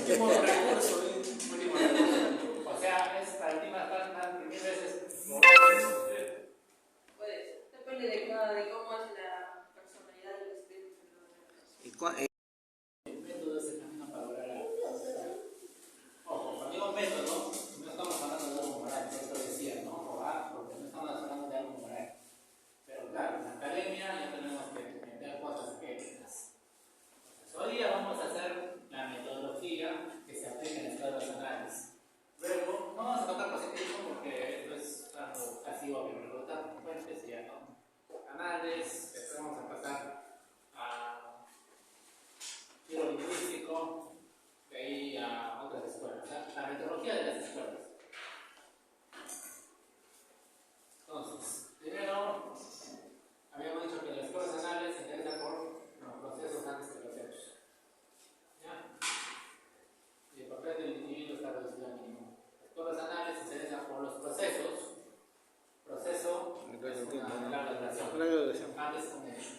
Último recurso, último recurso. O sea, es para últimas tantas mil veces. Pues, depende de cómo es la personalidad del estudiante. El método es el camino para lograr la. Ojo, cuando digo método, no estamos hablando de algo moral, eso decía, ¿no? Porque no estamos hablando de algo moral. Pero claro, en la academia ya tenemos que meter cosas éticas. Entonces, hoy día vamos a hacer la metodología que se aplica en escuelas anales. Luego, no vamos a tocar positivismo porque esto es algo casi obvio, pero tocar fuentes y ya no. Anales, después vamos a pasar a giro lingüístico, de ahí a otras escuelas. O sea, la metodología de las escuelas. Entonces, primero, habíamos dicho que las escuelas anales se interesan por los procesos antes que los hechos. ¿Ya? Y el papel del individuo está reducido al mínimo. Las escuelas anales se interesan por los procesos. Proceso es una larga duración. Antes con hecho.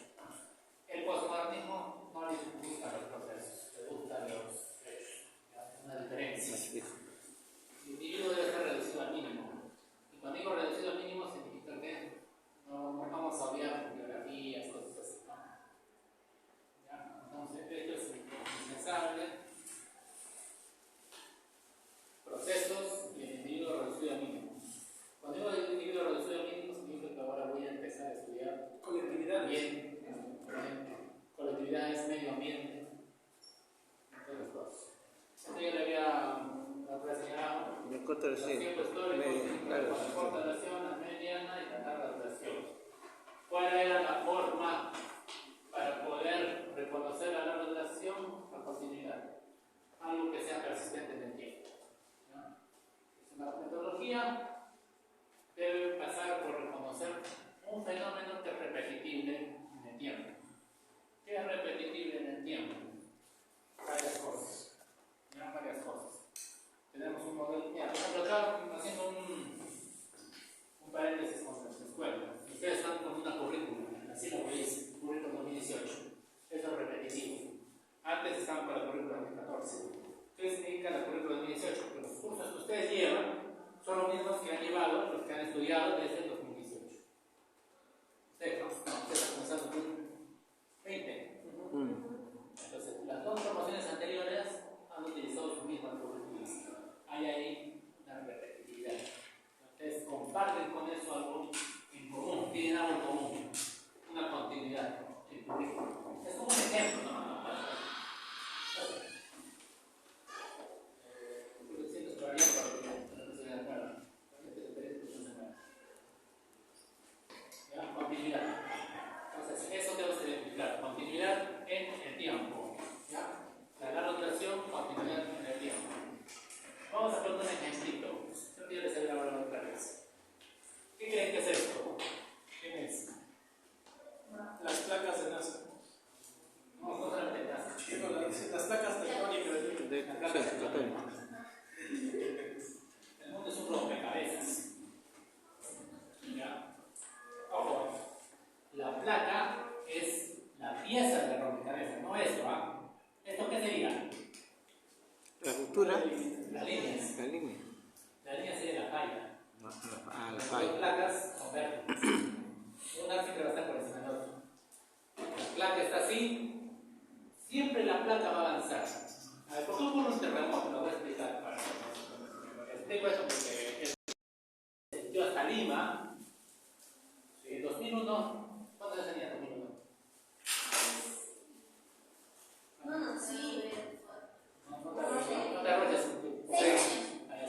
El postmodernismo no le gusta los procesos, le gustan los hechos. Es una diferencia. El individuo debe ser reducido al mínimo. Y cuando digo reducido al mínimo significa que no vamos a obviar biografías, cosas así. ¿No? ¿Ya? Entonces, esto es indispensable. Procesos y el individuo reducido al mínimo. Cuando digo el individuo reducido al mínimo, significa que ahora voy a empezar a estudiar colectividad. Bien, colectividad es medio ambiente, entre las cosas. Esto ya le había señalado. Los tiempos históricos, la corta duración, la mediana y la larga duración. ¿Cuál era la forma para poder reconocer la larga duración? La continuidad. Algo que sea persistente en el tiempo. ¿No? Es una metodología. Debe pasar por reconocer un fenómeno que es repetitible en el tiempo. ¿Qué es repetitible en el tiempo? Varias cosas. ¿Ya? Varias cosas. Tenemos un modelo. Mira, por ejemplo, acá haciendo un paréntesis con nuestra escuela. Ustedes están con una currículum, así lo veis, currículum 2018. Eso es repetitivo. Antes estaban con la currículum 2014. ¿Qué significa la currículum 2018? Que los cursos que ustedes llevan son los mismos que han llevado los que han estudiado desde el 2018. Ustedes han comenzado con 20. Entonces, las dos promociones anteriores han utilizado su misma currículum. Hay ahí una repetitividad. Ustedes comparten con eso algo en común, tienen algo en común, una continuidad en currículum. Es como un ejemplo, ¿no? Continuidad. Entonces, eso debe ser identificar. Continuidad en el tiempo. ¿Ya? La larga duración, continuidad en el tiempo. Vamos a poner un ejemplito. Creo que ya les había hablado otra vez. ¿Qué creen que es esto? ¿Qué es? Las placas de NASA. No solamente NASA. Las placas tectónicas. Las placas tectónicas. El mundo es un rompecabezas. ¿Ya? Ojo, la placa es la pieza del rompecabezas, no esto, ¿ah? ¿Esto qué sería? La ruptura. Las líneas. La línea. La línea sería la falla. La Las falla. placas son verdes. Una siempre va a estar por encima del otro. La placa está así, siempre la placa va a avanzar. A ver, ¿por qué ocurre un terremoto? Lo voy a explicar. Explico eso porque se sintió hasta Lima. En 2001, ¿cuántos años tenía 2001? Sí, No te arrojes.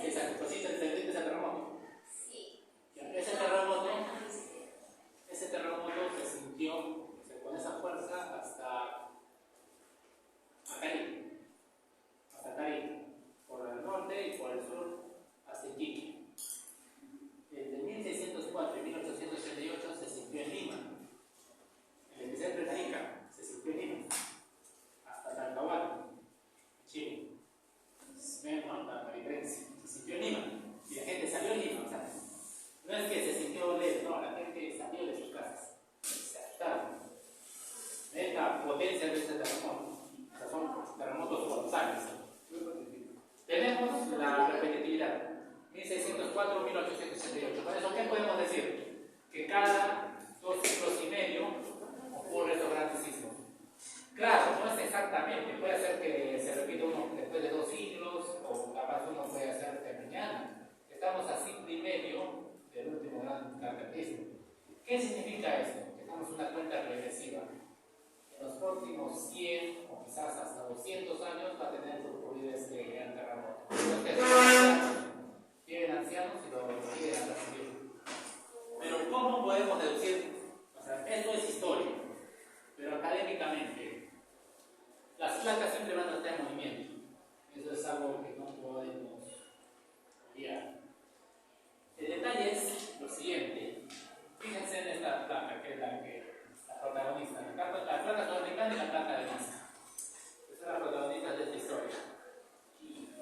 6 años. Pues sí, te sentiste ese terremoto. sí. Ese terremoto se sintió con esa fuerza hasta Caribe. Hasta Caribe. Por el norte y por el sur hasta Iquique. Desde 1604 y 1838 se sintió en Lima. El epicentro de Arica se sintió en Lima. Hasta Talcahuano, Chile. Ven, ¿no? La diferencia. Se sintió en Lima. Y la gente salió en Lima. O sea, no es que se sintió lejos, no, la gente salió de sus casas. Se asustaron. Ven la potencia de este terremoto. O sea, son terremotos colosales. Tenemos la repetitividad, 1604, 1868. Con eso, ¿qué podemos decir? Que cada 2 siglos y medio ocurre estos grandes sismos. Claro, no es exactamente, puede ser que se repita uno después de 2 siglos, o capaz uno puede hacer que mañana. Estamos a siglo y medio del último gran cataclismo. ¿Qué significa esto? Que estamos en una cuenta regresiva. En los próximos 100 o quizás hasta 200 años va a tener que ocurrir este gran terremoto. Entonces, viven ancianos y lo siguen a recibir. Pero ¿cómo podemos deducir? O sea, esto es historia, pero académicamente, las placas siempre van a estar en movimiento. Eso es algo que no podemos olvidar. El detalle es lo siguiente. Fíjense en esta placa, que es la protagonista. La placa sudamericana y la placa de Nazca. Esas son las protagonistas de esta historia.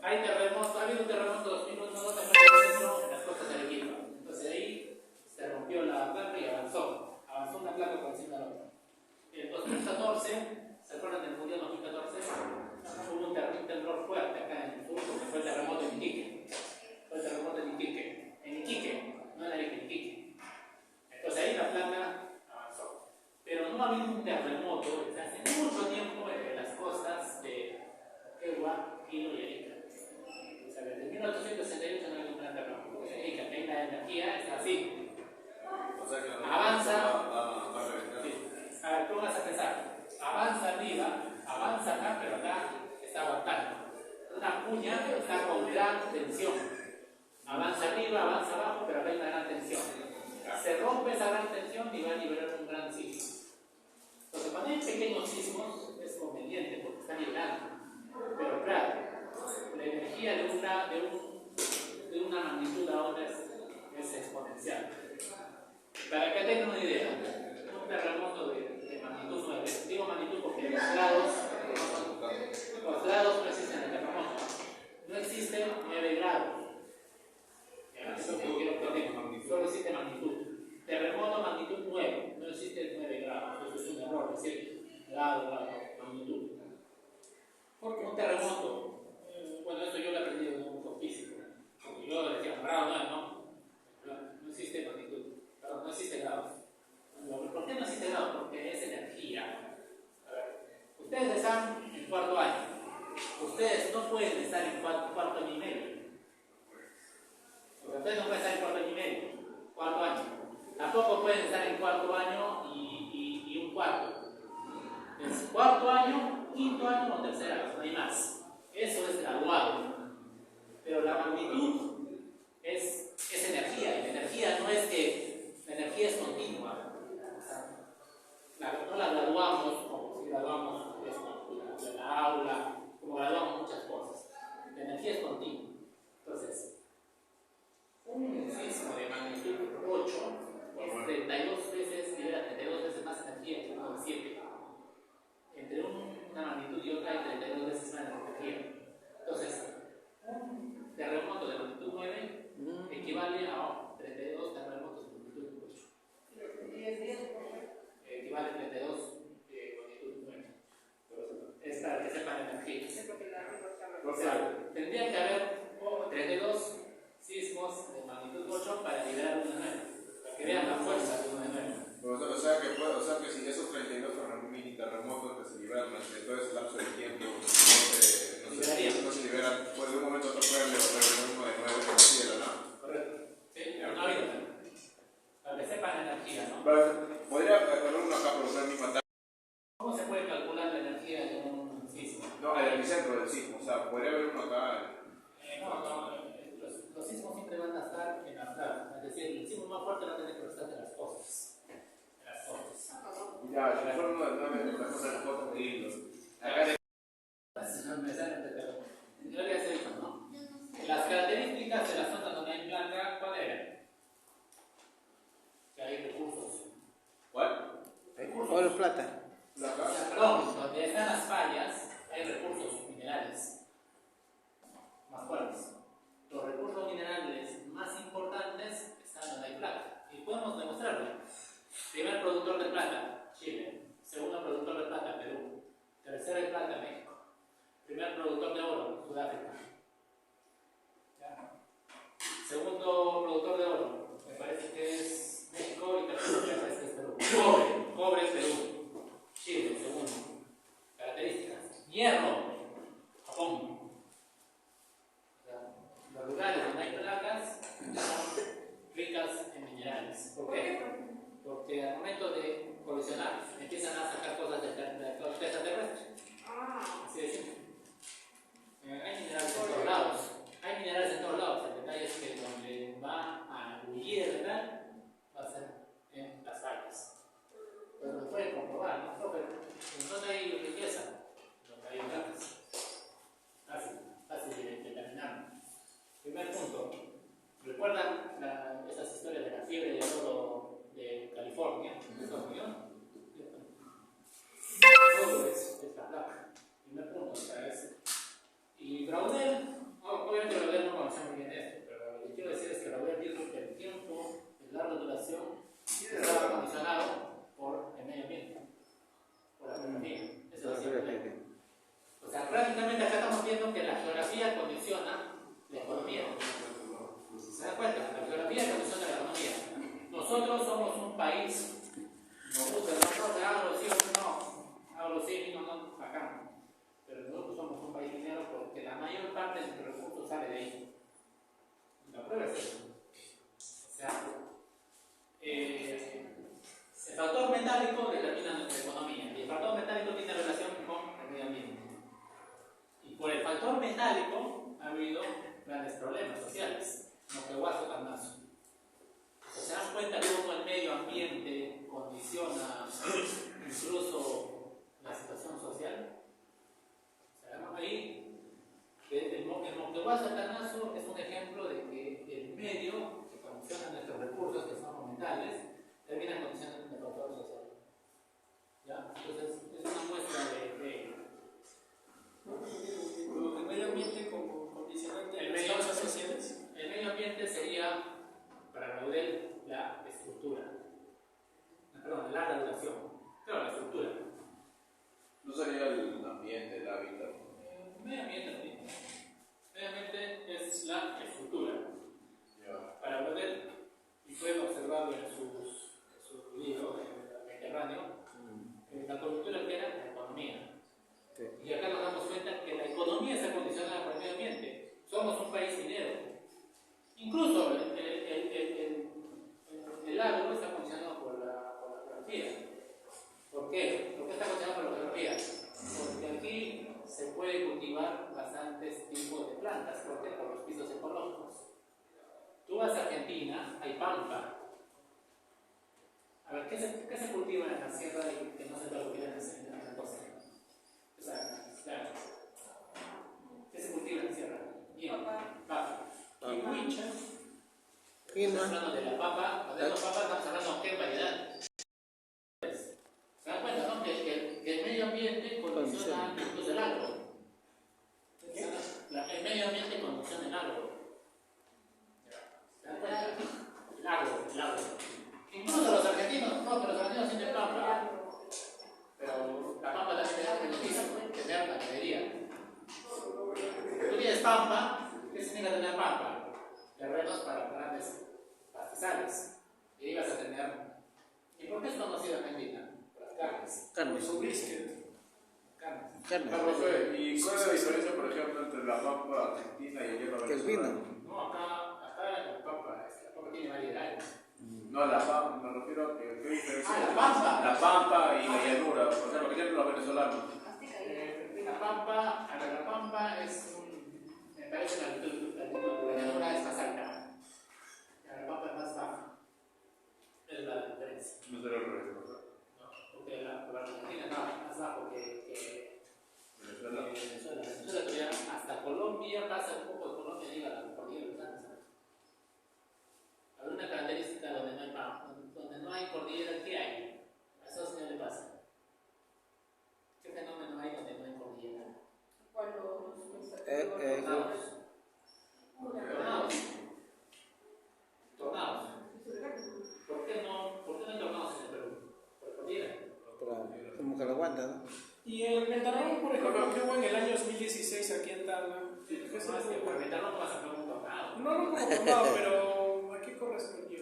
Hay terremotos, ha habido un terremoto 2001, en las costas de Arequipa. Entonces ahí se rompió la placa y avanzó una placa por encima de la otra. En 2014, ¿se acuerdan del Mundial 2014? Hubo un temblor fuerte acá en el sur, porque fue el terremoto en Iquique. En Iquique, no en Arequipa, en Iquique. Entonces ahí la placa avanzó. Pero no ha habido un terremoto desde hace mucho tiempo en las costas de Moquegua, Quilo y Arica. O sea, desde 1868 no hay un gran terremoto. Porque Arica, que la energía es así. O sea que Avanza. A ver, tú vas a pensar. Avanza arriba, avanza acá, pero acá está aguantando. Una cuña está con gran tensión. Avanza arriba, avanza abajo, pero acá hay una gran tensión. Se rompe esa gran tensión y va a liberar un gran sismo. Entonces, cuando hay pequeños sismos es conveniente porque están liberando. Pero claro, la energía de una magnitud a otra es exponencial. Para que tengan una idea, un terremoto de magnitud 9, digo magnitud porque los grados no existen en el terremoto. No existen 9 grados. Eso que quiero que tengan, solo existe magnitud. Terremoto magnitud 9, no existe 9 grados. Eso es un error, decir grado, magnitud. Porque un terremoto, bueno, eso yo lo he aprendido en un curso físico. Porque yo decía, grado 9, no existe magnitud, perdón, no existe grado. ¿Por qué no existe grado? Porque es energía. A ver, ustedes están en cuarto año. Ustedes no pueden estar en cuarto año y medio. Ustedes no pueden estar en cuarto año. Tampoco pueden estar en cuarto año y un cuarto. Es cuarto año, quinto año o tercer año, no hay más. Eso es graduado. Pero la magnitud es energía. Y la energía no es que la energía es continua. No la graduamos como si graduamos la aula, como graduamos muchas cosas. La energía es continua. Entonces, un sismo de magnitud 8 es 32 veces, libera 32 veces más energía que uno de 7. Entre una magnitud y otra hay 32 veces más energía. Entonces, un terremoto de magnitud 9 equivale a 32 terremotos de magnitud 8. Equivale a 32 de magnitud 9. Es para que sepan la energía. O sea, tendría que haber 32 sismos de magnitud 8 para liberar una 9, para que vean la fuerza de una 9. O sea que si esos 32 mini terremotos que se liberan durante todo ese lapso de tiempo no se liberan, pues de un momento a otro pueden liberar uno de 9 en el cielo, ¿no? Correcto. Sí, pero no ha habido. Para que sepan la energía, ¿no? ¿Podría haber uno acá por una misma tabla? ¿Cómo se puede calcular la energía de un sismo? No, en el epicentro del sismo, o sea, podría haber uno acá. Los sismos siempre van a estar en las tablas. Es decir, el sismo más fuerte va a tener que estar en las costas. Ya, a lo mejor no es las cosas de las costas de hilos. Acá de... Yo le había dicho, ¿no? Las características de las zonas donde hay placa, ¿cuál eran? Que hay recursos. ¿Cuál? Oro, plata. Perdón, donde están las fallas hay recursos minerales más fuertes. Los recursos minerales más importantes están donde hay plata. Y podemos demostrarlo. Primer productor de plata, Chile. Segundo productor de plata, Perú. Tercero de plata, México. Primer productor de oro, Sudáfrica. sale de ahí. La prueba es eso. O sea, el factor metálico determina nuestra economía y el factor metálico tiene relación con el medio ambiente. Y por el factor metálico ha habido grandes problemas sociales, como que Guaso Carnazo. ¿Se dan cuenta cómo el medio ambiente condiciona incluso la situación social? O sea, ahí, el Monteguaso Carnazo es un ejemplo de que el medio que condiciona nuestros recursos, que son fundamentales, termina condicionando el factor social. ¿Ya? Entonces, es una muestra de el medio ambiente como condicionante el de medio, las causas sociales. el medio ambiente sería, para Raudel, la estructura. Perdón, la regulación. Claro, la estructura. ¿No sería el ambiente, el hábitat? Medio ambiente también. Medio ambiente es la estructura. Ya. Para Raudel, y pueden observarlo en su libro, el Mediterráneo, la cultura que era la economía. Sí. Y acá nos damos cuenta que la economía está condicionada por el medio ambiente. Somos un país minero. Incluso el agro está condicionado por la geografía. ¿Por qué? ¿Por qué está condicionado por la geografía? Porque aquí se puede cultivar bastantes tipos de plantas. ¿Por qué? Por los pisos ecológicos. Tú vas a Argentina, hay pampa. A ver, ¿qué se cultiva en la sierra que no se puede cultivar en la costa? O sea, claro. ¿Qué se cultiva en la sierra? Bien. Papa. Y huicha. Estamos hablando de la papa. Cuando decimos papa, estamos hablando de qué variedad. ¿Se dan cuenta, no? Que el medio ambiente condiciona incluso el agro. El medio ambiente condiciona el agro. ¿Se dan cuenta? El agro. Incluso los argentinos, no, pero los argentinos tienen pampa. Pero la pampa también te da el beneficio de tener la ganadería. Tú tienes pampa, ¿qué significa tener pampa? Terrenos para grandes pastizales. Y ahí vas a tener. ¿Y por qué es conocido en Argentina? Por las carnes. Carnes. Su brisket. Carnes. Carnes. Profe, ¿y cuál es la diferencia, por ejemplo, entre la pampa argentina y el hierro Que el venezolano? vino. No, acá la pampa tiene variedades. No, la pampa, me refiero a que ¿qué diferencia? La pampa. La pampa y la llanura, por ejemplo, que tienen los venezolanos. La pampa es me parece la llanura es más alta. La pampa es más baja. Es la diferencia. No será el revés, ¿no? No, porque la Argentina es más bajo que Venezuela. Venezuela todavía hasta Colombia, pasa un poco de Colombia, llega a la cordillera de los Andes. Hay una característica donde no hay pampa, donde no hay cordillera, ¿qué hay? A eso no le pasa. ¿Qué fenómeno hay donde no hay cordillera? Tornados. ¿Por qué no hay tornados en el Perú? Por cordillera. Como que lo aguanta, ¿no? Y el ventarrón, por ejemplo, que hubo en el año 2016 aquí en Tacna. No, es que por metal no pasa por un tornado. No lo como tomado, pero ¿a qué correspondió?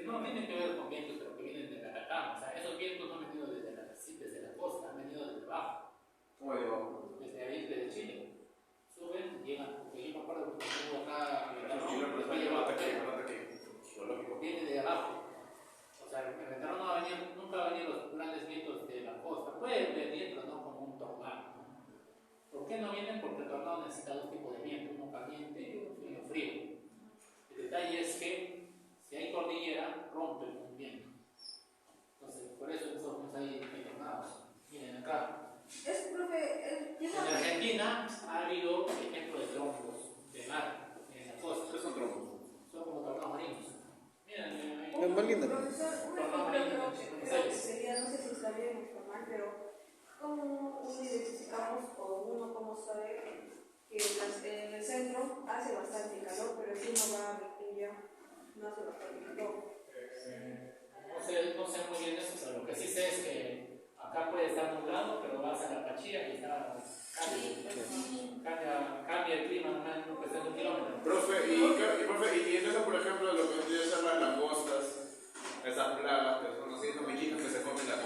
No, tiene que ver con vientos, pero que vienen de la Atacama. O sea, esos vientos no han venido desde la costa, han venido desde abajo. ¿Cómo digo? Desde ahí, desde Chile. Suben, llegan. Porque yo me acuerdo que estuvo acá, viene de abajo. O sea, el ventarrón nunca va a venir los grandes vientos de la costa. Pueden venir, pero no como un tornado. ¿Por qué no vienen? Porque el tornado necesita dos tipos de viento, uno caliente y uno frío. El detalle es que si hay cordillera, rompe un viento. Entonces, por eso nosotros hay tornados. Miren acá. En Argentina ha habido ejemplos de trompos de mar en la costa. ¿Qué son trompos? Son como tornados marinos. Miren, Es muy lindo. Profesor, una ejemplo creo que sería, no sé si está bien o está mal, pero ¿cómo identificamos o uno cómo sabe que en el centro hace bastante calor, pero si uno va a Viquilla no hace bastante calor? No sé muy bien eso, pero lo que sí sé es que acá puede estar nublado, pero vas a la Pachía y está cambia el clima en cuestión de un kilómetro. Profe, y en eso, por ejemplo, lo que vendría a ser las langostas, esas plagas que son así, los bichitos que se comen las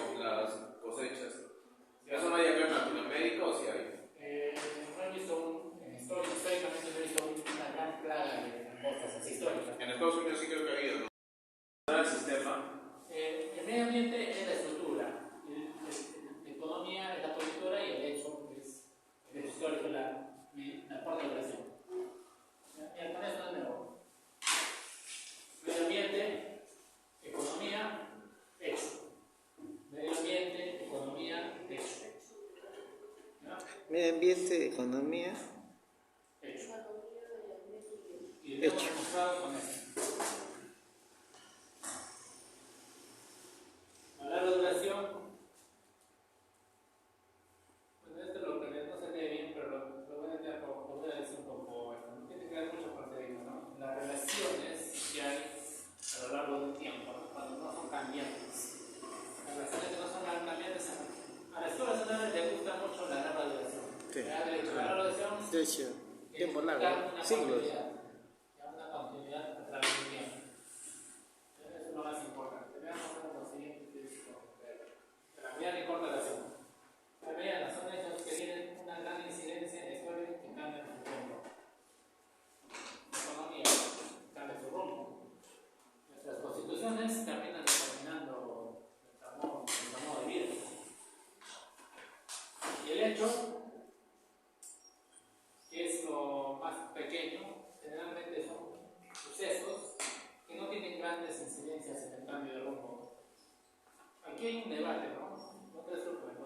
cosechas. ¿Eso no hay acá en Latinoamérica o si hay? No he visto históricamente no he visto una economía, Hecho. Y lo hemos Hecho. demostrado con esto. A larga duración, bueno, esto es lo que no se lee bien, pero lo voy a decir un poco. No tiene que ver mucho con el tema, ¿no? Las relaciones que hay a lo largo del tiempo, ¿no? Cuando no son cambiantes. Las relaciones que no son cambiantes, a la escuela nacional le gusta mucho la larga duración. Sí. La larga duración de hecho, tiempo largo, una siglos. una continuidad a través del tiempo. Eso es lo más importante. Veamos ahora lo siguiente que es de la medida que corta la zona. La medida son hechos que tienen una gran incidencia en la historia que cambian su tiempo. La economía cambia su rumbo. Nuestras constituciones terminan determinando nuestro modo de vida. Y el hecho, que es lo más pequeño, generalmente son sucesos que no tienen grandes incidencias en el cambio de rumbo. Aquí hay un debate, ¿no? No te preocupes,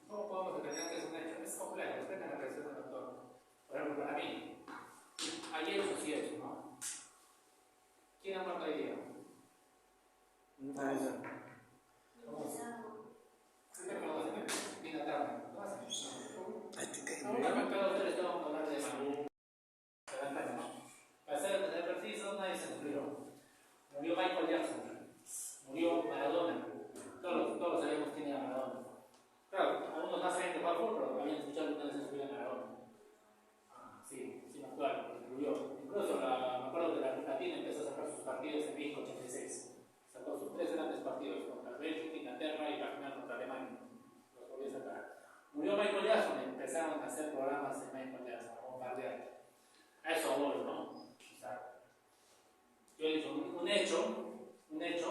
¿cómo podemos determinar que es un hecho? Es complejo, depende de la reacción del autor. Por ejemplo, para mí, hay hechos y hechos, ¿no? ¿Quién ha muerto hoy día? ¿Cómo es? ¿Qué conocen? Vino tarde, ¿no hacen? Ahora, cada ustedes vamos a hablar de Manu. Para ser preciso, nadie se murió. Murió Michael Jackson, murió Maradona. Todos sabemos quién era Maradona. Claro, algunos más saben que fue al fútbol, pero habían escuchado que una vez se murió Maradona. Sí, me acuerdo, porque murió. Incluso me acuerdo que la Argentina empezó a sacar sus partidos en 1986. Sacó sus 3 grandes partidos contra Bélgica, Inglaterra y la final contra Alemania. Los volvió a sacar. Murió Michael Jackson, empezaron a hacer programas de Michael Jackson, a bombardear. A eso voy, ¿no? O sea, yo he dicho, un hecho,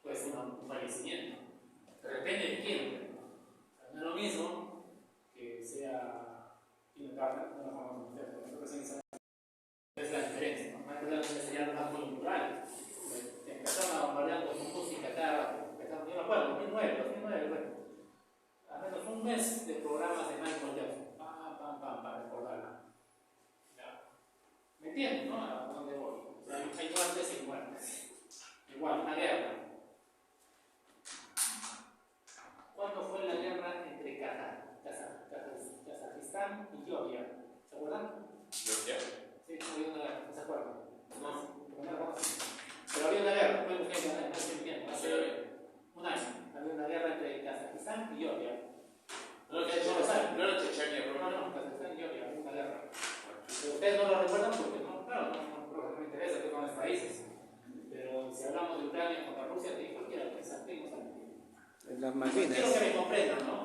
pues un fallecimiento. Pero depende de quién. No es lo mismo que sea Tina Turner, no la vamos a conocer, pero nosotros es la diferencia, ¿no? Michael Jackson sería algo más coyuntural. Empezaron a bombardear con su música cada rato. Yo me acuerdo, 2009, bueno. Al menos un mes de programas de Michael Jackson. Para recordarla. ¿Me entienden, no? ¿A dónde voy? O sea, hay muertes y muertes. Igual, una guerra. ¿Cuándo fue la guerra entre Kazajistán y Georgia? ¿Se acuerdan? ¿Georgia? Sí, había una guerra, ¿no se acuerdan? No. Pero había una guerra, fue hace tiempo, hace un año. Había una guerra entre Kazajistán y Georgia. No era Chechenia, no, Kazajistán y Georgia, había una guerra. Pero ustedes no lo recuerdan porque no me interesa que son los países. Pero si hablamos de Ucrania contra Rusia, te digo cualquiera, que las Malvinas. quiero que me comprendan, ¿no?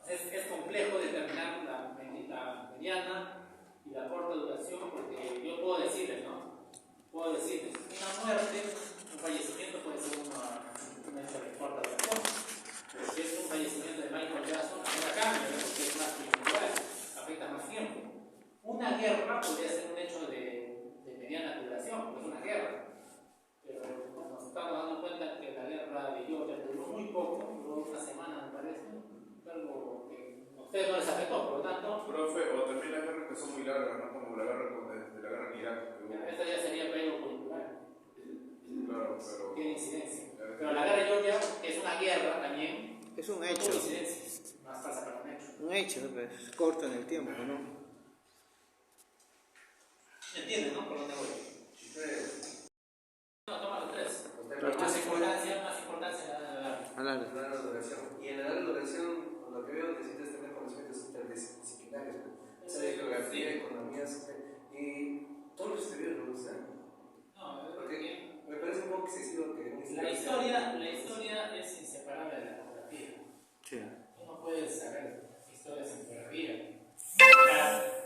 Es complejo determinar la mediana y la corta duración porque yo puedo decirles, ¿no? Puedo decirles, una muerte, un fallecimiento puede ser una hecho de corta duración. Pero si es un fallecimiento de Michael Jackson, ahora cambia, ¿no? Porque es más coyuntural, afecta más tiempo. Una guerra podría ser un hecho de mediana duración, porque es una guerra. Pero nos estamos dando cuenta que la guerra de Georgia duró muy poco, duró una semana, me parece. Algo que a ustedes no les afectó, por lo tanto. Profe, o también la guerra que son muy largas, ¿no? Como la guerra de la guerra en Irak. Esta ya sería pelo coyuntural. Claro, pero. Tiene incidencia. Pero la guerra de Georgia es una guerra también. Es un No hecho. tiene incidencia. Más pasa para un hecho. Un hecho, pues, corto en el tiempo, ¿no? ¿Me entienden, no? Por dónde voy. No, toma los tres. Más importancia a la larga duración. Y en la larga duración, por lo que veo, necesitas tener conocimientos interdisciplinarios. O sea, de geografía, economía, y todos los estudios lo usan. No, Porque me parece un poco excesivo que la historia es inseparable de la geografía. Sí. Tú no puedes saber historia sin geografía.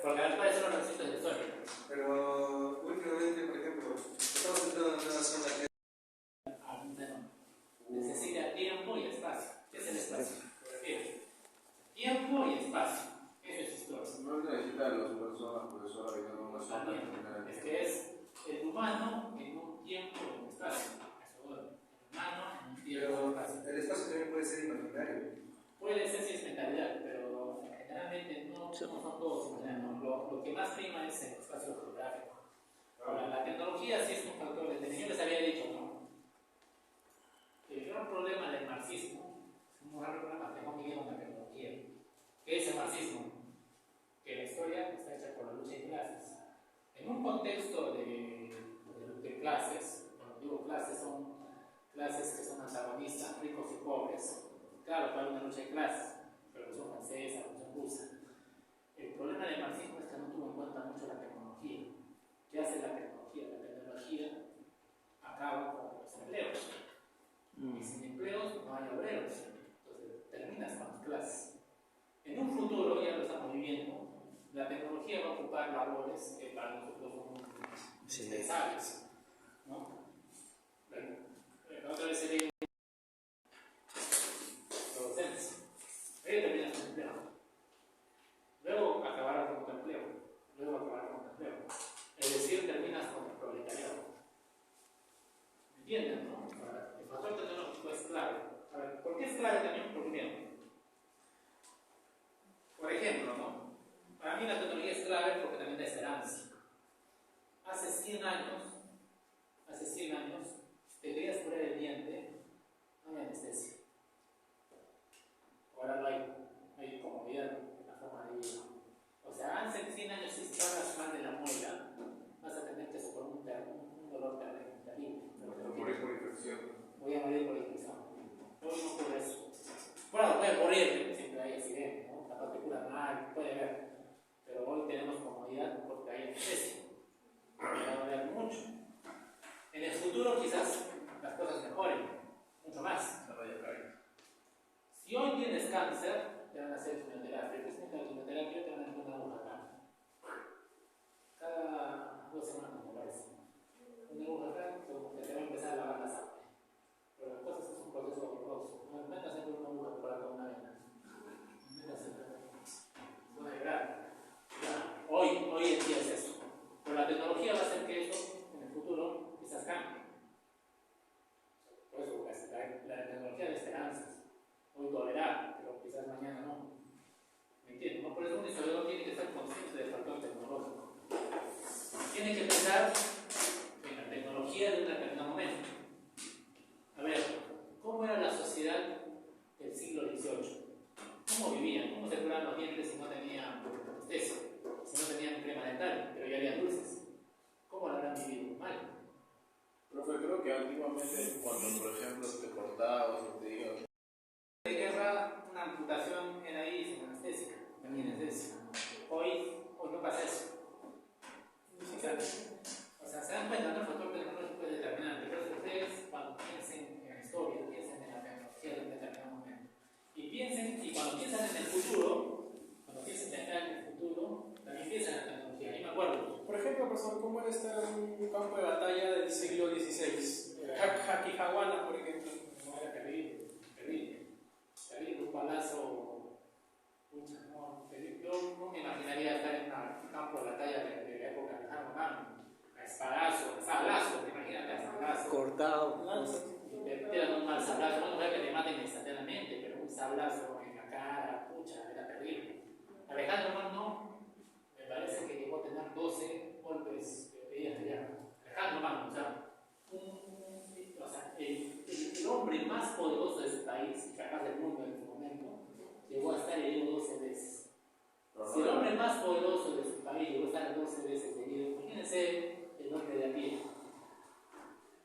Porque para eso los requisitos de historia. Pero últimamente, por ejemplo, estamos entrando en una zona que necesita tiempo y espacio. ¿Qué es el espacio? Tiempo y espacio. Eso es historia. No necesita las personas, por eso ahora viene una zona. Es que es el humano en un tiempo y un espacio. Eso es. El humano en un tiempo y un espacio. el espacio también puede ser imaginario. Puede ser si es mentalidad, pero generalmente no son todos simultáneos. Lo que más prima es el espacio geográfico. Ahora, la tecnología sí es un factor determinante. Yo les había dicho, ¿no? El gran problema del marxismo es un gran problema que no midieron la tecnología. ¿Qué es el marxismo? Que la historia está hecha por la lucha de clases. En un contexto de clases, cuando digo clases, son clases que son antagonistas, ricos y pobres. Claro que hay una lucha de clases, revolución francesa, revolución rusa. El problema del marxismo es que no tuvo en cuenta mucho la tecnología. ¿Qué hace la tecnología? La tecnología acaba con los empleos. Y sin empleos no hay obreros. Entonces terminas con las clases. En un futuro, ya lo estamos viviendo, la tecnología va a ocupar labores que para nosotros son indispensables. ¿No? La otra vez se ve los docentes. Ellos terminan con empleo. Luego acabarás con tu empleo. Luego acabarás con tu empleo. Es decir, terminas con el proletariado. ¿Me entienden, no? El factor tecnológico es clave. A ver, ¿por qué es clave también? Porque bien. Por ejemplo, ¿no? Para mí la tecnología es clave porque también da esperanza. Hace 100 años, si te querías curar el diente, no había anestesia. Ahora no hay comodidad en la forma de vida. O sea, hace 100 años si estabas mal de la muela, vas a tener que soportar un dolor terrible. Morir por infección. Voy a morir por infección. Hoy no ocurre eso. Bueno, puede morir, siempre hay accidentes, ¿no? La partícula mal, puede haber. Pero hoy tenemos comodidad porque hay anestesia. Va a doler mucho. En el futuro quizás las cosas mejoren, mucho más. Si hoy tienes cáncer, te van a hacer quimioterapia. ¿Qué significa la quimioterapia? Te van a poner una aguja acá. Cada 2 semanas, me parece. Una aguja acá, que te va a empezar a lavar la sangre. Pero las cosas es un proceso doloroso. No metas siempre una aguja por acá, una vena. Metas siempre una vena. Hoy en día es eso. Pero la tecnología va a hacer que eso, en el futuro, quizás cambie. Por eso, la tecnología de esperanzas. Hoy tolerar, pero quizás mañana no. ¿Me entiendes? ¿No? Por eso un historiador tiene que estar consciente del factor tecnológico. Tiene que pensar en la tecnología de un determinado momento. A ver, ¿cómo era la sociedad del siglo XVIII? ¿Cómo vivían? ¿Cómo se curaban los dientes si no tenían anestesia? Si no tenían crema dental, pero ya había dulces? ¿Cómo lo habrán vivido? Mal. Profe, creo que antiguamente cuando, por ejemplo, te cortabas o te digan De guerra, una amputación era ahí sin anestesia. Imagínense eso. Hoy no pasa eso. O sea, se dan cuenta, ¿no? El factor tecnológico es determinante. Pero ustedes, cuando piensen en la historia, piensen en la tecnología de un determinado momento. Y piensen, y cuando piensan en el futuro, también piensan en la tecnología. Yo me acuerdo. Por ejemplo, profesor, ¿cómo era estar en un campo de batalla del siglo XVI? Jaquijahuana, por ejemplo. No, era terrible. Un balazo. Yo no me imaginaría estar en un campo de batalla de la época de Alejandro Magno. A espadazo, sablazo, imagínate, a sablazo. Cortado. Te dan un mal sablazo, no es que te maten instantáneamente, pero un sablazo en la cara, pucha, era terrible. Alejandro Magno, me parece que llegó a tener 12 golpes de heridas de guerra. Alejandro Magno, el hombre más poderoso de su país, capaz del mundo en ese momento, llegó a estar herido 12 veces. Si el hombre más poderoso de su país llegó a estar 12 veces herido, imagínense el hombre de a pie.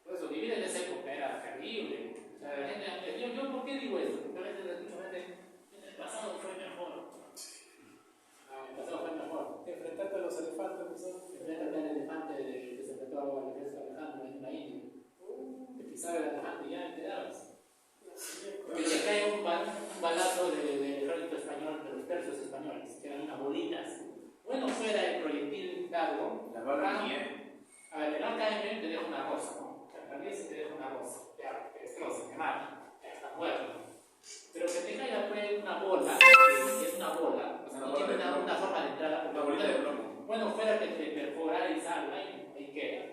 Por eso, vivir en esa época era terrible. O sea, la gente, yo ¿por qué digo esto? Porque a veces en el pasado fue mejor. En el pasado fue mejor. Enfrentarte a los elefantes, profesor. Enfrentarte al elefante que se enfrentó al ejército Alejandro en la India. Te pisaba el elefante y ya te dabas. Que te cae un balazo del ejército español, de los tercios españoles, que eran unas bolitas. Bueno, fuera el proyectil largo. la bala mía. A ver, el AKM te deja una rosa, ¿no? También se te deja una rosa, te destroza, te mata, está muerto. Pero que te caiga pues una bola, que es una bola, o sea, no tiene una forma de entrada. Una bolita de plomo. Bueno, fuera que te perfora y salga, ahí queda.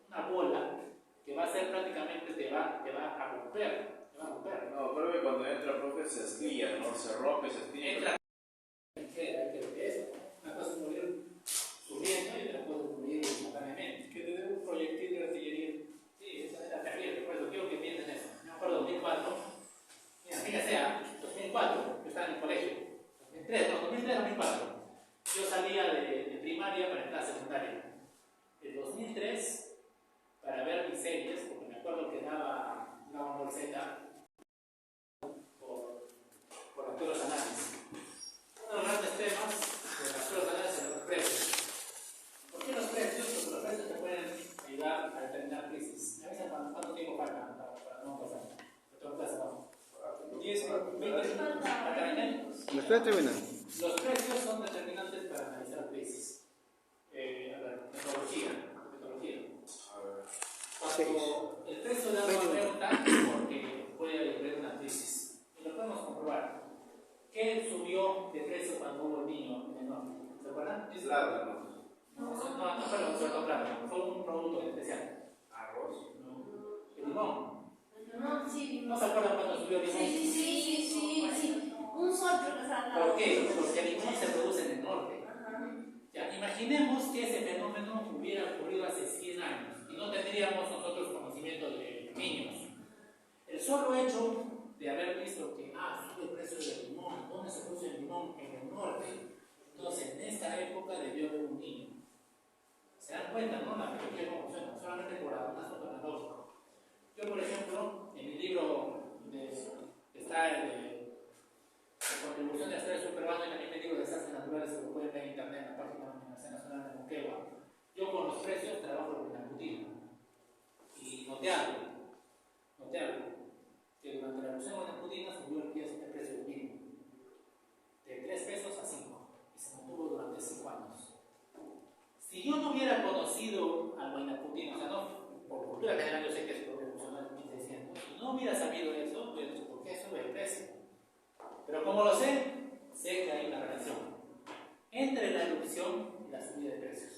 Una bola que va a ser prácticamente, te va a romper. No, pero que cuando entra, profe, se astilla, ¿no? Se rompe, se astilla. Entra. ¿Qué es? primaria para entrar a secundaria. El 2003, para ver mis series, porque me acuerdo que daba Dragon Ball Z por Arturo Sananes. Uno de los grandes temas de Arturo Sananes eran los precios. ¿Por qué los precios? Porque los precios te pueden ayudar a determinar crisis. Me avisan cuánto tiempo falta para no pasar. Lo tengo que hacer abajo. 10, 20. ¿Los tres terminan? Los precios son determinantes para analizar crisis. A ver, metodología. Cuando el precio de algo aumenta es porque puede haber una crisis. Y lo podemos comprobar. ¿Qué subió de precio cuando hubo el niño en el norte? ¿Se acuerdan? Es plátano. No fue lo que plátano, fue un producto especial. Arroz. El limón. No, sí, ¿No se acuerdan cuando subió el limón? Sí. Un sol creo que salga. ¿Por qué? Porque el limón se produce en el norte. Ya, imaginemos que ese fenómeno hubiera ocurrido hace 100 años y no tendríamos nosotros conocimiento de niños. El solo hecho de haber visto que sube el precio del limón, ¿dónde se produce el limón? En el norte. Entonces, en esta época debió haber un niño. ¿Se dan cuenta, no? La metodología cómo funciona, solamente por algunas fotos lógico. Yo, por ejemplo, en mi libro está el de contribución de estrés superbano y también mi libro de desastres naturales, se lo pueden ver en internet en la página de la Universidad Nacional de Moquegua. Yo con los precios trabajo con la rutina. Y noté algo, que durante la revolución de la putina subió el precio del vino de 3 pesos a 5 y se mantuvo durante 5 años. Si yo no hubiera conocido al Huayna-Putina, o sea, no, por cultura general yo sé que es lo que funcionó en 1600, si no hubiera sabido eso, hubiera dicho, ¿por qué sube el precio? Pero como lo sé que hay una relación entre la erupción y la subida de precios.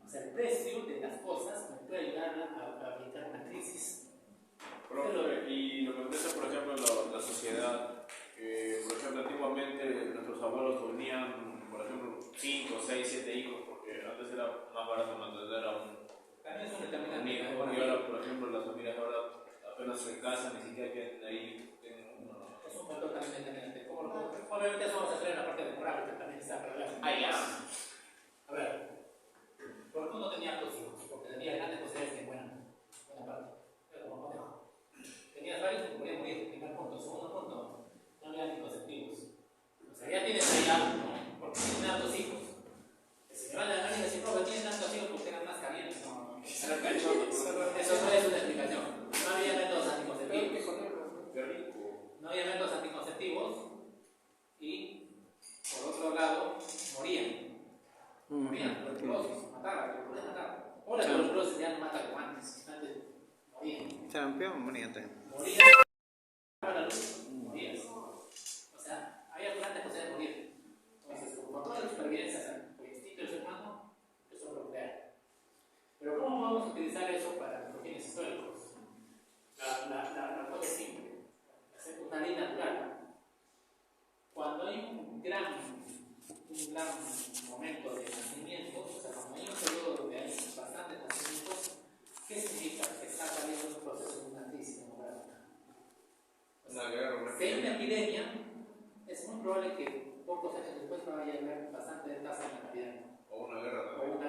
O sea, el precio de las cosas me puede ayudar a evitar una crisis. Y lo que acontece, por ejemplo, en la sociedad, por ejemplo, antiguamente nuestros abuelos tenían, por ejemplo, 5, 6, 7 hijos, porque antes era más barato mantener a un hijo, y ahora, por ejemplo, las familias ahora apenas se casan, ni siquiera quieren ahí tener uno. Es un factor también determinante. Obviamente eso vamos a hacer en la parte temporal, que también está para A ver, ¿por qué uno tenía 2 hijos? Porque tenía grandes posibilidades de buena parte. Era como conejo. Tenías varios que podían morir, primer punto. Segundo punto, no había anticonceptivos. O sea, ya tienes ahí algo, ¿no? Porque tienen tantos hijos. Si me van a dar y decir, no, tienen tantos hijos porque eran más calientes. No, eso no es una explicación. No había métodos anticonceptivos. No había métodos anticonceptivos y, por otro lado, morían. Morían, tuberculosis, mataban, ahora la tuberculosis ya no mata como antes. Antes morían. Sarampión, morían también. Morían, la luz, morías. O sea, había grandes posibilidades de morir. Entonces, como toda la supervivencia, por instinto del ser humano, eso es procrear. Pero ¿cómo podemos utilizar eso para los fines históricos? La cosa es simple. Hacer una ley natural. Cuando hay un gran momento de nacimiento, o sea, cuando hay un periodo donde hay bastantes nacimientos, ¿qué significa? Que está saliendo un proceso de una crisis demográfica. Si hay una epidemia, es muy probable que pocos años después no vaya a haber bastante tasa de natalidad. O una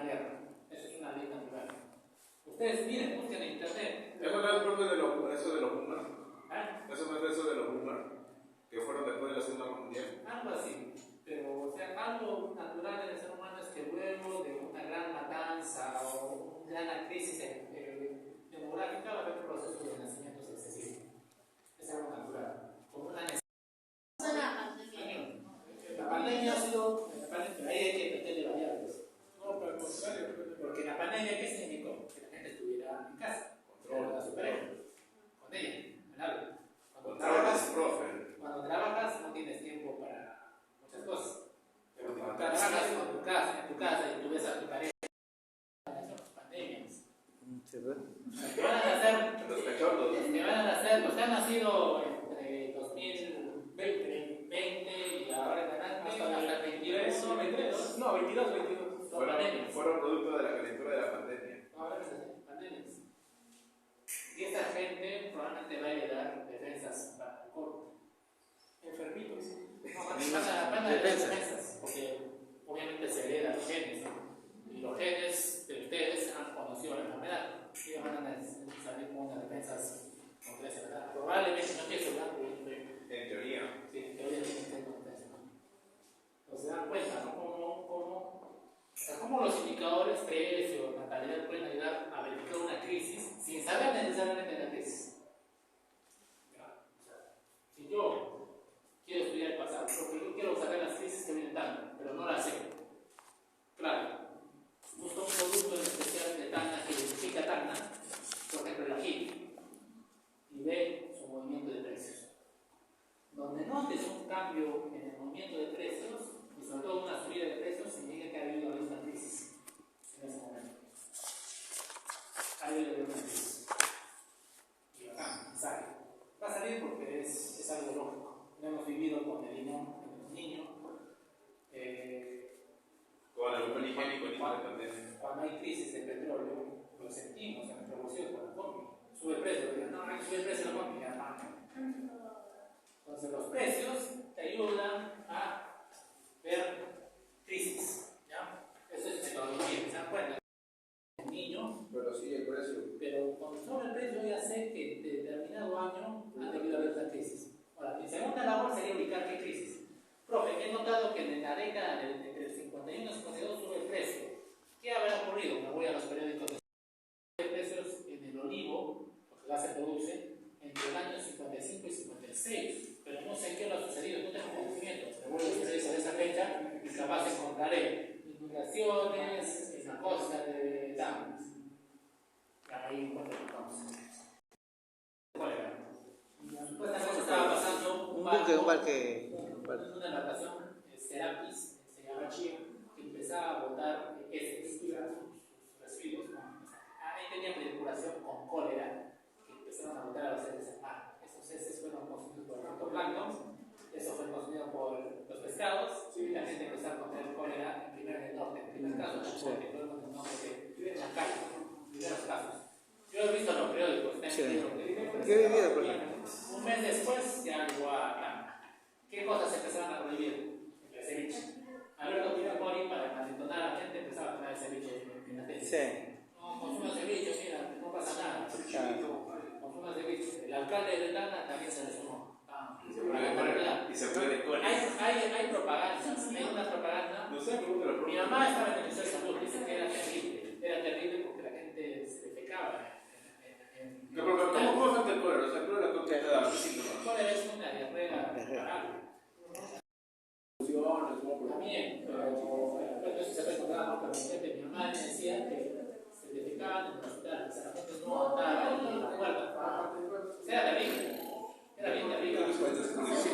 guerra. Eso es una ley natural. Ustedes miren, busquen en internet. ¿Eso no es propio de eso de los boomers? ¿Ah? ¿Eso no es eso de los boomers? Que fueron después de la Segunda Guerra Mundial. Algo así. Pero, o sea, algo natural en el ser humano es que luego de una gran matanza o una gran crisis demográfica va a haber un proceso de nacimientos excesivo. Es algo natural. Como una necesidad. La pandemia ha sido. Ahí hay que meterle variables. No, pero al contrario. Porque la pandemia, ¿qué significó? Que la gente estuviera en casa, con a su pareja, con ella, ¿verdad? Cuando trabajas no tienes tiempo para muchas cosas. Pero cuando trabajas en tu casa y tú ves a tu pareja, son pandemias. Que van a nacer, los que han nacido entre 2020 y ahora en adelante, hasta el 21, 22. No, 22. Fueron producto de la calentura de la pandemia. Ahora es así, pandemias. Y esta gente probablemente va a heredar defensas para el corto. Enfermitos. No, van a heredar defensas, porque obviamente se precios, natalidad pueden ayudar a verificar una crisis sin saber necesariamente la crisis. ¿Ya? O sea, si yo quiero estudiar el pasado, porque yo quiero saber las crisis que vienen dando, pero no las sé. Claro, busco un producto en especial de Tacna que identifica Tacna, por ejemplo el ají, y ve su movimiento de precios. Donde notes un cambio en el movimiento de precios, y sobre todo una subida de precios, significa que ha habido una crisis en ese momento. Ha habido una crisis. Y acá sale. Va a salir porque es algo lógico. Lo hemos vivido con el limón en los niños. Con el papel higiénico en la pandemia. Cuando hay crisis de petróleo, lo sentimos en nuestro bolsillo con la combi. Sube el precio, porque no, sube el precio de la combi, ya no. Entonces los precios te ayudan a ver crisis, ¿ya? Eso es metodología, ¿se dan cuenta? El niño, Pero sí, el precio. pero cuando sube el precio ya sé que en determinado año ha debido haber esta crisis. Ahora, mi segunda labor sería ubicar qué crisis. Profe, he notado que en la década entre el 51 y el 52 sube el precio. ¿Qué habrá ocurrido? Me voy a los periódicos de precios en el olivo, porque ya se produce, entre el año 55 y 56. Pero no sé qué lo ha sucedido, no tengo conocimiento. Me voy a los periódicos de esa fecha y capaz encontraré inundaciones en la costa de Downs. Ahí encuentro que vamos. ¿Cuál era? Supuestamente estaba pasando Un barque. una embarcación, Serapis, se llama Chía, que empezaba a botar heces, sus residuos. Ahí tenía manipulación con cólera, que empezaron a botar a los heces al mar. Esos heces fueron consumidos por el fitoplancton, eso fue consumido por los pescados, y la gente empezó a contraer cólera primero en el norte, en primer caso, porque luego en el norte de Chancay, primeros casos. Yo he visto en los periódicos, ¿Qué vivido, por ejemplo? un mes después ya llegó a Tacna. ¿Qué cosas empezaron a prohibir? El ceviche. Alberto Fujimori, para malintonar a la gente, empezaba a traer ceviche en la tele. Sí. No, consuma ceviche, mira, no pasa nada. Consuma ceviche. El alcalde de Tacna también se le sumó. Y se puede con hay propagandas, hay una propaganda. No sé, pregúntale. Mi mamá estaba en el Ministerio de Salud, dice que era terrible porque la gente se defecaba. ¿Cómo falta el cólera? O sea, el cólera con qué síntomas. El cólera es una diarrea imparable. También, pero eso se recordaba porque mi mamá me decía que se defecaban en el hospital, o sea, la gente no andaba ahí en la puerta. Era terrible. Era bien terrible.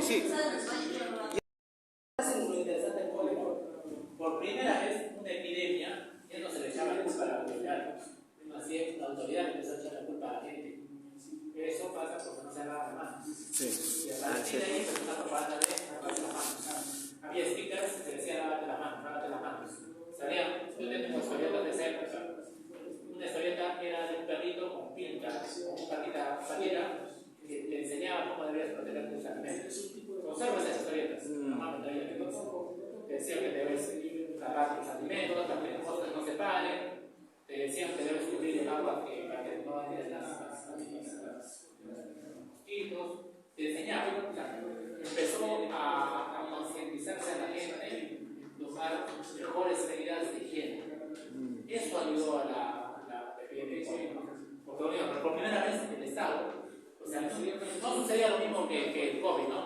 Sí. Es muy interesante el cólera. Por primera vez, una epidemia, ya no se le echaba la culpa a la autoridad. Más bien, la autoridad empezó a echar la culpa a la gente. Eso pasa porque no se lavaban las manos. Sí. Y a partir de ahí empezó una propaganda de lavarse las manos. Había stickers que decía lávate las manos, lávate las manos. Salían, yo tengo historietas de esa época. Una historieta era de un perrito con pinta, con una patita, que le enseñaba cómo debías proteger tus alimentos. Conserva esas historietas. Mamá me traía que decía que debes lavar tus alimentos para que las cosas no se paren. Te decían que debes cubrir el agua para que no entres las mosquitos. Te enseñaba. Empezó a concientizarse a la gente, tomar mejores medidas de higiene. Eso ayudó a la epidemia. Porque por primera vez el Estado, o sea, no sucedía lo mismo que el COVID, ¿no?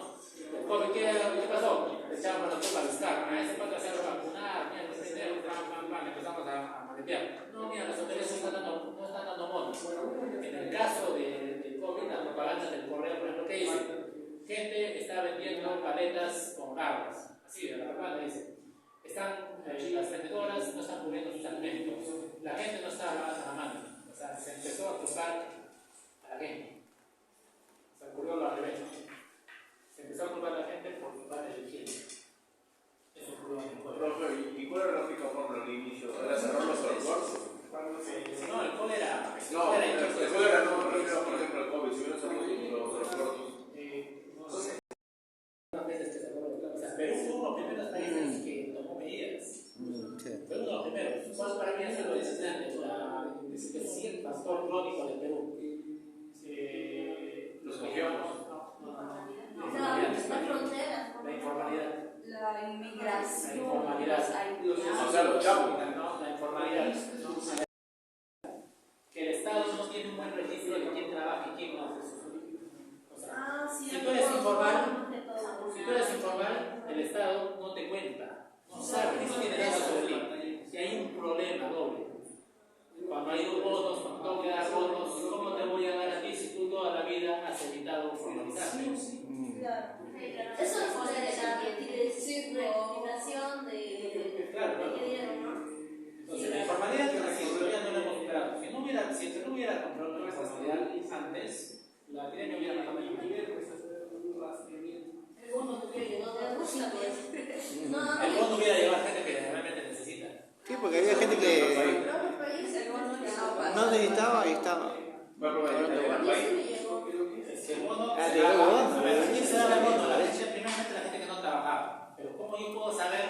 El COVID, ¿qué pasó? Le echábamos la culpa a Vizcarra, a ese cuando se va a vacunar, mira, los primeros, empezamos a maletear. No, mira, las autoridades no están dando monos. En el caso del COVID, la propaganda del correo, por ejemplo, ¿qué dice? Gente está vendiendo paletas con garras. Así, la propaganda dice. Las vendedoras no están cubriendo sus alimentos. La gente no está lavando la mano. O sea, se empezó a culpar a la gente. Se ocurrió lo al revés. Se empezó a culpar a la gente por culpar de la higiene. Eso ocurrió en el cólera. ¿Y cuál era la única fórmula al inicio? ¿Era cerrar los aeropuertos? No, el cólera. No, el cólera no, me refiero por ejemplo al COVID. Si hubieran cerrado los aeropuertos. No sé. O sea, Perú fue uno de los primeros países que tomó medidas. Fue uno de los primeros. ¿Cuál para mí es lo interesante? El pastor crónico de Perú. Los confiamos. La informalidad. La inmigración. La informalidad. O sea, los chavos. No, la informalidad. No, antes, la epidemia hubiera matado a mucha gente. El bono no hubiera llegado a los 5 No, El bono hubiera llegado a gente que realmente necesita. Sí, porque había gente que otros países el bono llegaba no necesitaba y estaba. Sí me llegó. Es que el bono, Ah, llegó el bono. ¿quién se daba el bono? La gente, primeramente la gente que no trabajaba. Pero ¿cómo yo puedo saber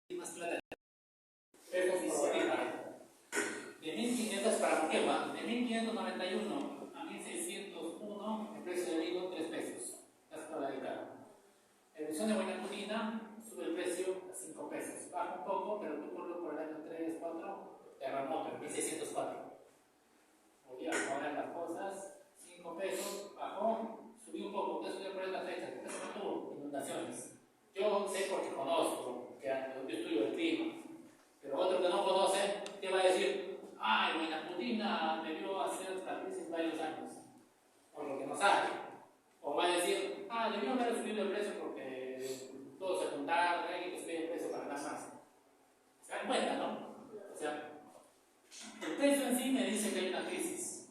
si más plata? Pesos por hora. De 1.500 para Moquegua, de 1.591 a 1.601, el precio de vino 3 pesos. That's para el carro. En versión de Huayna sube el precio a 5 pesos. Baja un poco, pero tú por el año 3, 4, terremoto, en 1.604. Oye, ahora las cosas, 5 pesos, bajó, subió un poco. ¿Qué subió por esta fecha? ¿Qué no tuvo? Inundaciones. Yo sé porque conozco, que yo estudio el clima. Pero otro que no conoce, ¿qué va a decir? Ay, Huayna debió hacer la crisis varios años. Por lo que no sabe. O va a decir, debió haber subido el precio porque todo se juntaron, hay que subir el precio para ganar más. ¿Se dan cuenta, no? O sea, el precio en sí me dice que hay una crisis.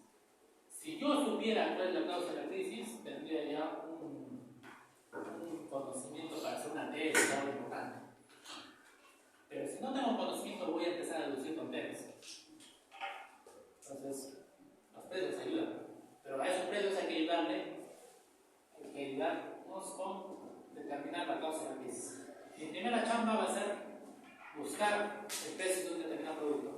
Si yo supiera cuál es la causa de la crisis, tendría ya un conocimiento para hacer una tesis o algo importante. Pero si no tengo conocimiento, voy a empezar a deducir tonterías. Entonces, los precios ayudan. Pero a esos precios hay que ayudarnos con determinar la causa de la crisis. Mi primera chamba va a ser buscar el precio de un determinado producto.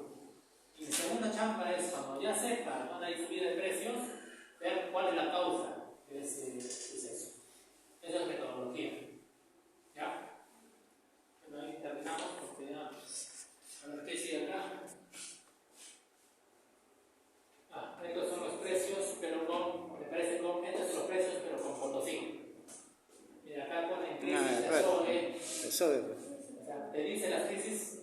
Y mi segunda chamba es, cuando ya sepa dónde hay subida de precios, ver cuál es la causa de ese suceso. Esa es metodología. ¿Ya? Bueno, ahí terminamos porque ya. A ver qué sigue acá. Estos son los precios, pero estos son los precios, pero con Potosí. Mira, acá ponen crisis de SOE. Eso es. O sea, te dice las crisis